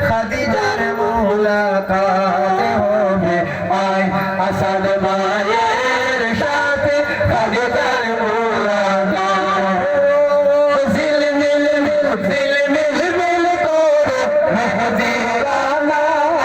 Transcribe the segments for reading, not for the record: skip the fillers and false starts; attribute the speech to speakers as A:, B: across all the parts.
A: খাদিজার মুলাকাত হবে আয় আসাদ ভাইয়ের সাথে খাদিজার মুলাকাত ঝিলমিল ঝিলমিল মিল করে মেহেদির আনাত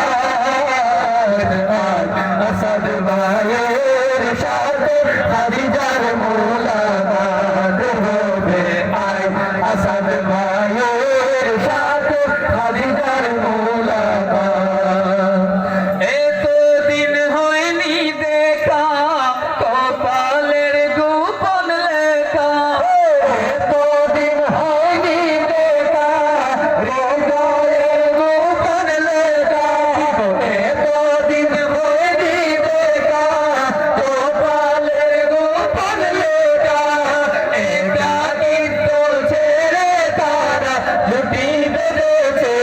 A: আয় আসাদ ভাইয়ের সাথে খাদিজার মুলাকাত হবে আয় আসাদ ভাইয়ের সাথে খাদিজার মুলাকাত এতদিন হয়নি দেখা কপালের গোপন লেখা এতদিন হয়নি দেখা হৃদয়ের গোপন লেখা এতদিন হয়নি দেখা কপালের গোপন লেখা একাকিত্ব ছেড়ে তারা লুটি বেঁধেছে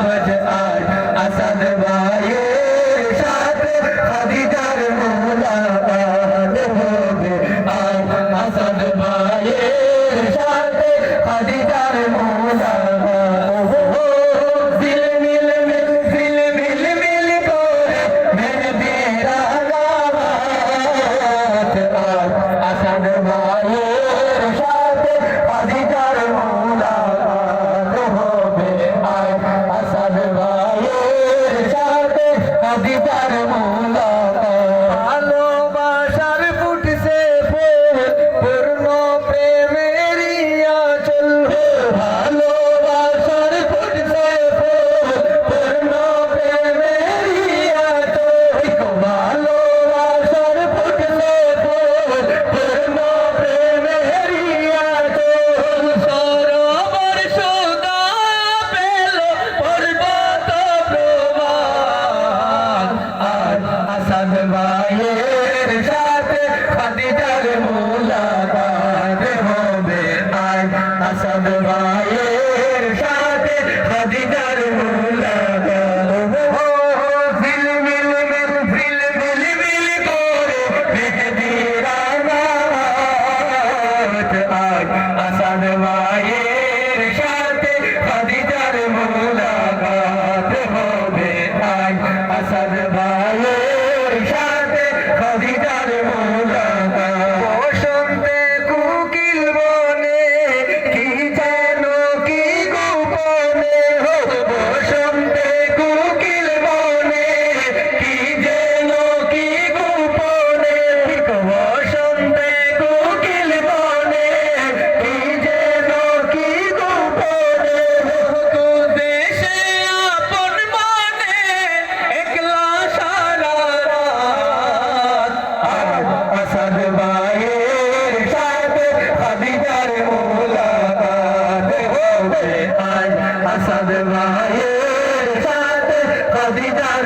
A: আজ আজ আসাদ ভাইয়ের সাথে খাদিজার মুলাকাত হবে আজ আসাদ ভাইয়ের সাথে খাদিজার মুলাকাত ঝিলমিল ঝিলমিল মিল করে মেহেদির আনাত আজ আসাদ ভাইয়ের সাথে খাদিজার মুলাকাত হবে আজ আসাদ ভাইয়ের সাথে খাদিজার মুলাকাত ভালোবাসার ফুটছে ফুল পূর্ণ প্রেমেরই আঁচল ভালোবাসার ফুটছে ফুল পূর্ণ প্রেমেরই আঁচল ভালোবাসার ফুটছে ফুল পূর্ণ প্রেমেরই আঁচল সরোবর সুধা পেল পর্বত প্রবাল আজ আসাদ ভাইয়ের সাথে খাদিজার মুলাকাত হবে আজ আসাদ ভাইয়ের সাথে খাদিজার মুলাকাত ঝিলমিল ঝিলমিল মিল করে মেহেদির আনাত আজ আসাদ ভাইয়ের সাথে খাদিজার মুলাকাত হবে আজ আসাদ ভাইয়ের সাথে খাদিজার মুলাকাত বসন্তে কোকিল বনে কি যেন কি গোপনে বসন্তে কোকিল বনে কি যেন কি গোপনে বসন্তে কোকিল বনে কি যেন কি গোপনে দেশে আপন মানে একলা সারা রাত আজ আসাদ ভাইয়ের সাথে খাদিজার মুলাকাত হবে আজ আসাদ ভাইয়ের সাথে খাদিজার